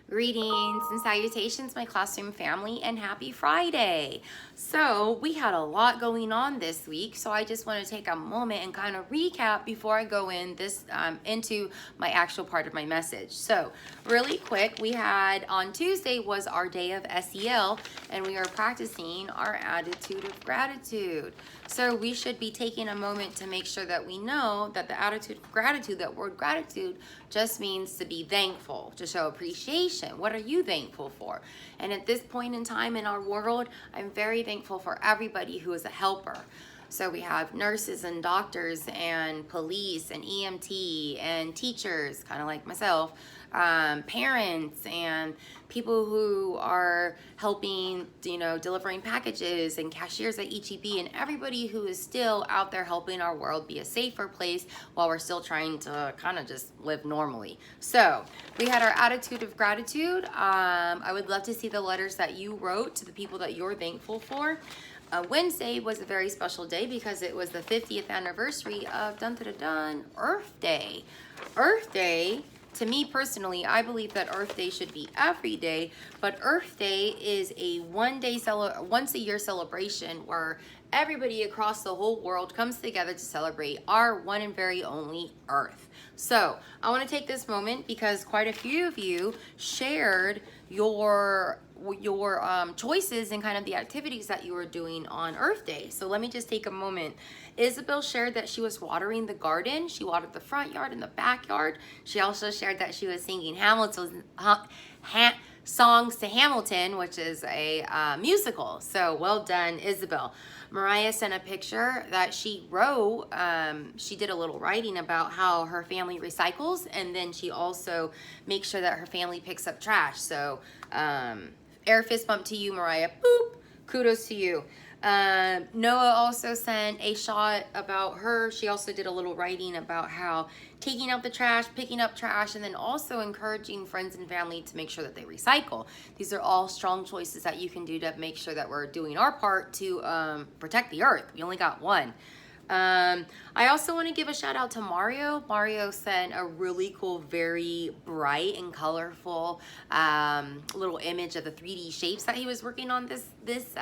Greetings and salutations, my classroom family, and happy Friday. So we had a lot going on this week, so I just want to take a moment and kind of recap before I go into my actual part of my message. So really quick, we had on Tuesday was our day of SEL, and we are practicing our attitude of gratitude. So we should be taking a moment to make sure that we know that the attitude of gratitude, that word gratitude, just means to be thankful, to show appreciation. What are you thankful for? And at this point in time in our world, I'm very thankful for everybody who is a helper. So we have nurses and doctors and police and EMT and teachers, kind of like myself, parents and people who are helping, delivering packages and cashiers at HEB and everybody who is still out there helping our world be a safer place while we're still trying to kind of just live normally. So we had our attitude of gratitude. I would love to see the letters that you wrote to the people that you're thankful for. Wednesday was a very special day because it was the 50th anniversary of Earth Day. Earth Day, to me personally, I believe that Earth Day should be every day, but Earth Day is a once a year celebration where everybody across the whole world comes together to celebrate our one and very only Earth. So I want to take this moment because quite a few of you shared your choices and kind of the activities that you were doing on Earth Day. So let me just take a moment. Isabel shared that she was watering the garden. She watered the front yard and the backyard. She also shared that she was singing songs to Hamilton, which is a musical. So well done, Isabel. Mariah sent a picture that she wrote. She did a little writing about how her family recycles, and then she also makes sure that her family picks up trash. So air fist bump to you, Mariah. Boop. Kudos to you. Noah also sent a shot about her. She also did a little writing about how taking out the trash, picking up trash, and then also encouraging friends and family to make sure that they recycle. These are all strong choices that you can do to make sure that we're doing our part to protect the earth. We only got one. I also want to give a shout out to Mario. Mario sent a really cool, very bright and colorful little image of the 3D shapes that he was working on this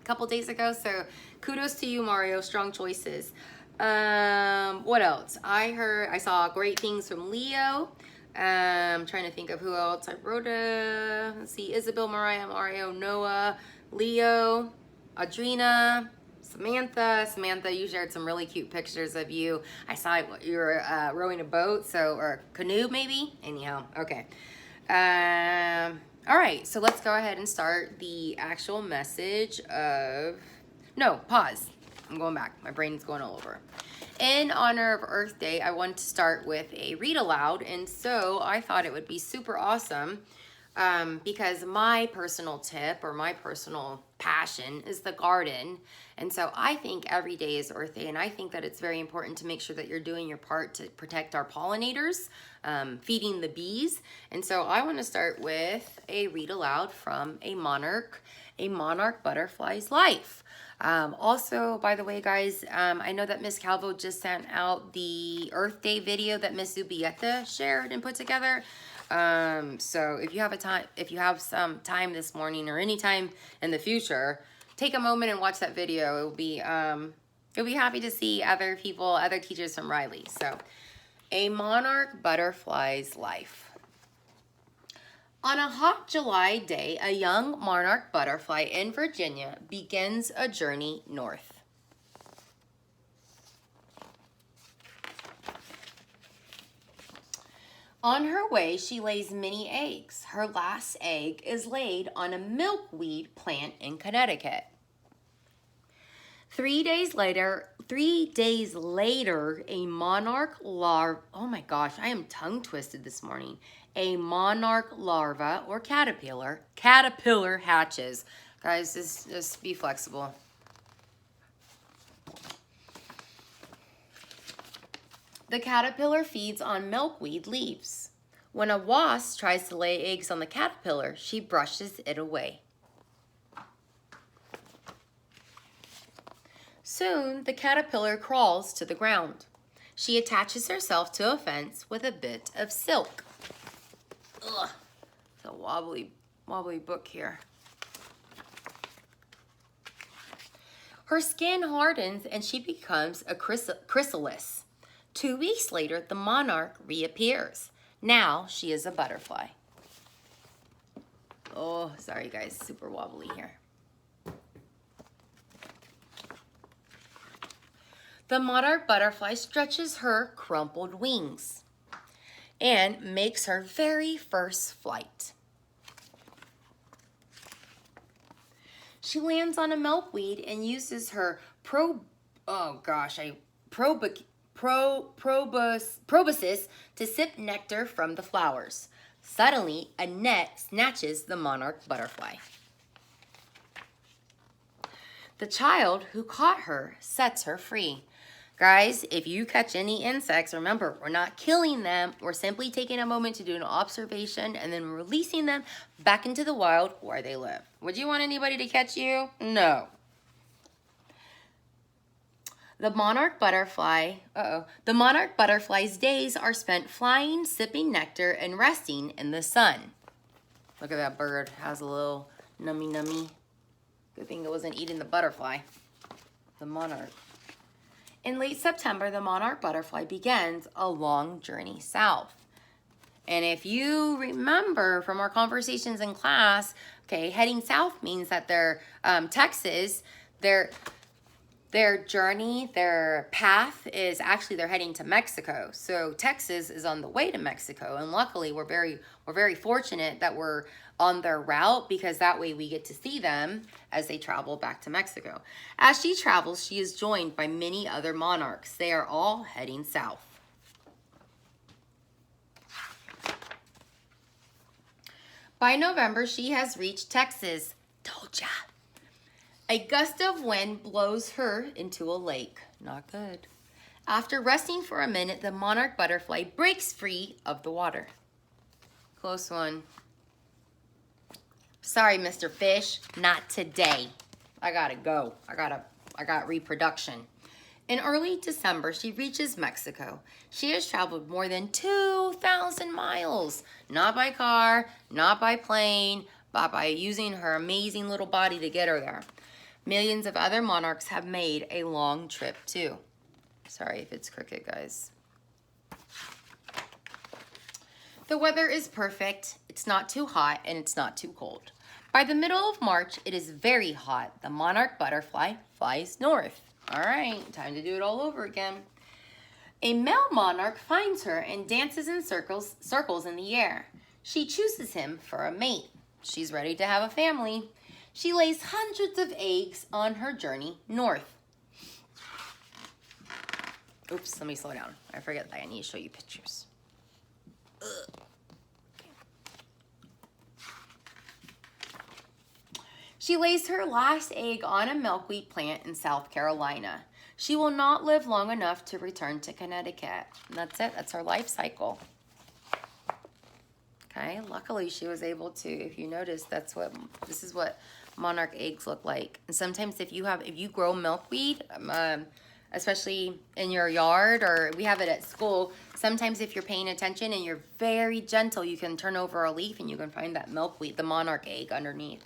couple days ago. So kudos to you, Mario. Strong choices. What else? I saw great things from Leo. I'm trying to think of who else I wrote. Let's see, Isabel, Mariah, Mario, Noah, Leo, Adrina, Samantha, you shared some really cute pictures of you. I saw you were rowing a boat, or canoe maybe. Anyhow, okay. All right, so let's go ahead and start the actual message of. No, pause. I'm going back. My brain's going all over. In honor of Earth Day, I want to start with a read aloud, and so I thought it would be super awesome. Because my personal tip or my personal passion is the garden. And so I think every day is Earth Day, and I think that it's very important to make sure that you're doing your part to protect our pollinators, feeding the bees. And so I want to start with a read aloud from a monarch butterfly's life. Also, by the way, guys, I know that Miss Calvo just sent out the Earth Day video that Miss Zubieta shared and put together. So if you have some time this morning or any time in the future, take a moment and watch that video. You'll be happy to see other teachers from Riley. So, a monarch butterfly's life. On a hot July day, a young monarch butterfly in Virginia begins a journey north. On her way, she lays many eggs. Her last egg is laid on a milkweed plant in Connecticut. 3 days later, a monarch larva, oh my gosh, I am tongue twisted this morning. A monarch larva or caterpillar hatches. Guys, just be flexible. The caterpillar feeds on milkweed leaves. When a wasp tries to lay eggs on the caterpillar, she brushes it away. Soon, the caterpillar crawls to the ground. She attaches herself to a fence with a bit of silk. Ugh, the wobbly book here. Her skin hardens and she becomes a chrysalis. 2 weeks later, the monarch reappears. Now she is a butterfly. Oh, sorry guys, super wobbly here. The monarch butterfly stretches her crumpled wings and makes her very first flight. She lands on a milkweed and uses her proboscis to sip nectar from the flowers. Suddenly, a net snatches the monarch butterfly. The child who caught her sets her free. Guys, if you catch any insects, remember, we're not killing them. We're simply taking a moment to do an observation and then releasing them back into the wild where they live. Would you want anybody to catch you? No. The monarch butterfly's days are spent flying, sipping nectar, and resting in the sun. Look at that bird. Has a little nummy. Good thing it wasn't eating the butterfly. The monarch. In late September, the monarch butterfly begins a long journey south. And if you remember from our conversations in class, okay, heading south means that they're Texas, their journey, their path is actually they're heading to Mexico. So Texas is on the way to Mexico, and luckily we're very fortunate that we're on their route, because that way we get to see them as they travel back to Mexico. As she travels, she is joined by many other monarchs. They are all heading south. By November, she has reached Texas. Told ya. A gust of wind blows her into a lake. Not good. After resting for a minute, the monarch butterfly breaks free of the water. Close one. Sorry, Mr. Fish, not today. I gotta go. I got reproduction. In early December, she reaches Mexico. She has traveled more than 2,000 miles, not by car, not by plane, but by using her amazing little body to get her there. Millions of other monarchs have made a long trip too. Sorry if it's crooked, guys. The weather is perfect. It's not too hot and it's not too cold. By the middle of March, it is very hot. The monarch butterfly flies north. All right, time to do it all over again. A male monarch finds her and dances in circles in the air. She chooses him for a mate. She's ready to have a family. She lays hundreds of eggs on her journey north. Oops, let me slow down. I forget that I need to show you pictures. Ugh. She lays her last egg on a milkweed plant in South Carolina. She will not live long enough to return to Connecticut. And that's it. That's her life cycle. Okay. Luckily, she was able to. If you notice, this is what monarch eggs look like. And sometimes, if you grow milkweed, especially in your yard, or we have it at school, sometimes if you're paying attention and you're very gentle, you can turn over a leaf and you can find that milkweed, the monarch egg underneath.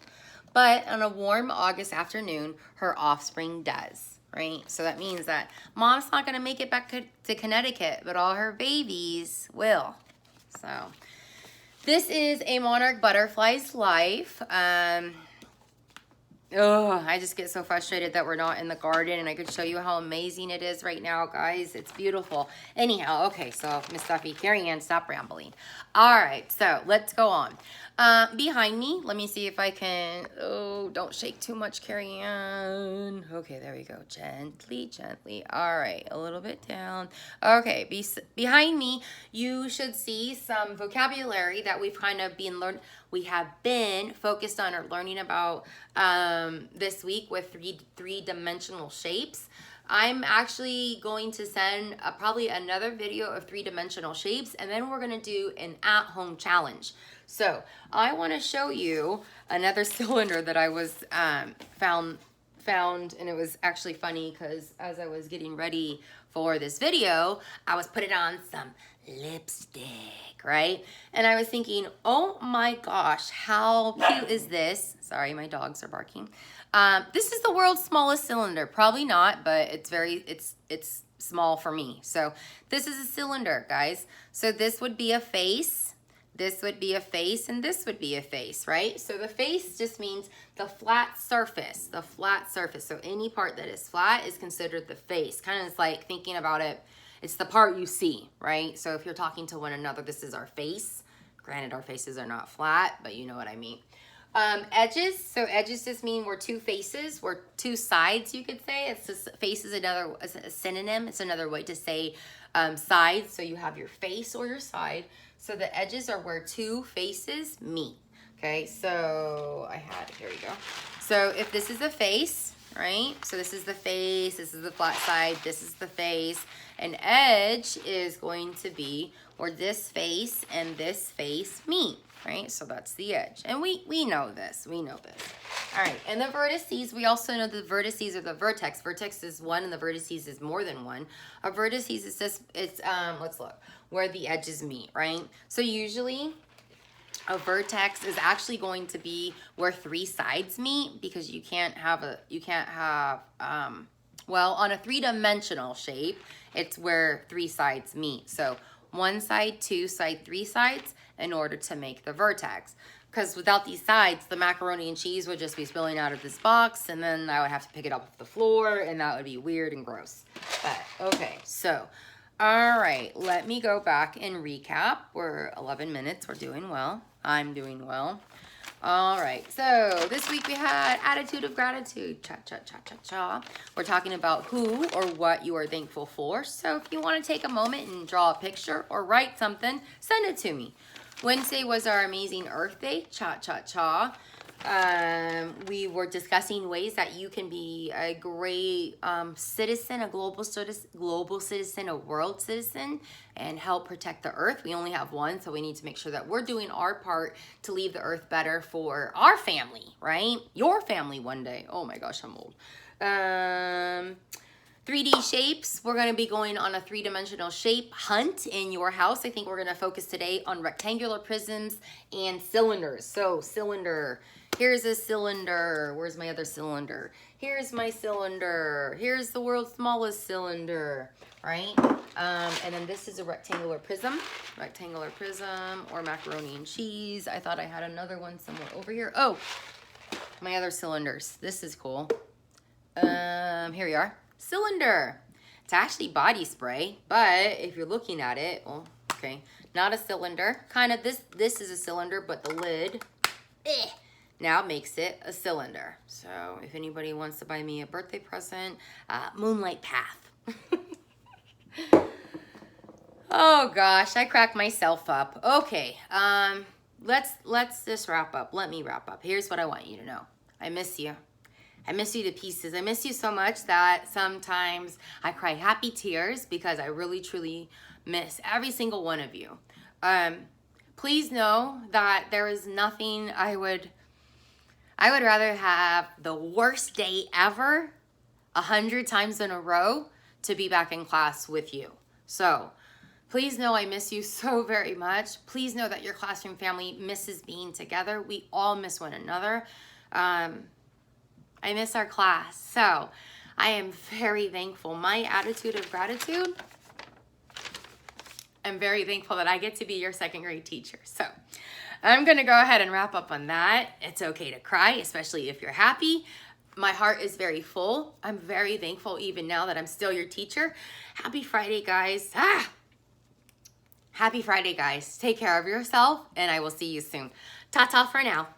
But on a warm August afternoon, her offspring does, right? So that means that mom's not going to make it back to Connecticut, but all her babies will. So this is a monarch butterfly's life. I just get so frustrated that we're not in the garden, and I could show you how amazing it is right now, guys. It's beautiful. Anyhow, okay, so Miss Duffy, Carrie Ann, stop rambling. All right, so let's go on. Behind me, let me see if I can, don't shake too much, Carrie Ann. Okay, there we go. Gently, gently. All right, a little bit down. Okay, behind me, you should see some vocabulary that we've kind of we have been focused on or learning about this week with three-dimensional shapes. I'm actually going to send probably another video of three-dimensional shapes, and then we're going to do an at-home challenge. So I want to show you another cylinder that I was found, and it was actually funny because as I was getting ready for this video, I was putting on some lipstick, right? And I was thinking, oh my gosh, how cute is this? Sorry, my dogs are barking. This is the world's smallest cylinder. Probably not, but it's small for me. So this is a cylinder, guys. So this would be a face, this would be a face, and this would be a face, right? So the face just means the flat surface, the flat surface. So any part that is flat is considered the face. Kind of like thinking about it, it's the part you see, right? So if you're talking to one another, this is our face. Granted, our faces are not flat, but you know what I mean. Edges, so edges just mean we're two faces, we're two sides, you could say. It's just, face is another a synonym. It's another way to say sides. So you have your face or your side. So the edges are where two faces meet. Okay, so here we go. So if this is a face, right? So this is the face, this is the flat side, this is the face. An edge is going to be where this face and this face meet, right? So that's the edge. And we know this, we know this. All right, and the vertices, we also know the vertices are the vertex. Vertex is one and the vertices is more than one. A vertices is just, let's look, where the edges meet, right? So usually a vertex is actually going to be where three sides meet, because you can't have, well, on a three-dimensional shape, it's where three sides meet. So one side, two side, three sides in order to make the vertex. Because without these sides, the macaroni and cheese would just be spilling out of this box, and then I would have to pick it up off the floor, and that would be weird and gross. But, okay, so, all right, let me go back and recap. We're 11 minutes. We're doing well. I'm doing well. All right, so this week we had attitude of gratitude. Cha, cha, cha, cha, cha. We're talking about who or what you are thankful for. So if you want to take a moment and draw a picture or write something, send it to me. Wednesday was our amazing Earth Day. Cha, cha, cha. We were discussing ways that you can be a great citizen, a global citizen, a world citizen, and help protect the earth. We only have one, so we need to make sure that we're doing our part to leave the earth better for our family, right? Your family one day. Oh my gosh, I'm old. 3D shapes, we're going to be going on a three-dimensional shape hunt in your house. I think we're going to focus today on rectangular prisms and cylinders. So cylinder, here's a cylinder. Where's my other cylinder? Here's my cylinder. Here's the world's smallest cylinder, right? And then this is a rectangular prism or macaroni and cheese. I thought I had another one somewhere over here. Oh, my other cylinders. This is cool. Here we are. Cylinder. It's actually body spray, but if you're looking at it, well, okay, not a cylinder. Kind of this is a cylinder, but the lid now makes it a cylinder. So if anybody wants to buy me a birthday present, Moonlight Path. Oh gosh, I cracked myself up. Okay, let's just wrap up. Let me wrap up. Here's what I want you to know. I miss you. I miss you to pieces. I miss you so much that sometimes I cry happy tears because I really, truly miss every single one of you. Please know that there is nothing I would rather have the worst day ever 100 times in a row to be back in class with you. So please know I miss you so very much. Please know that your classroom family misses being together. We all miss one another. I miss our class. So I am very thankful. My attitude of gratitude, I'm very thankful that I get to be your second grade teacher. So I'm going to go ahead and wrap up on that. It's okay to cry, especially if you're happy. My heart is very full. I'm very thankful even now that I'm still your teacher. Happy Friday, guys. Happy Friday, guys. Take care of yourself, and I will see you soon. Ta-ta for now.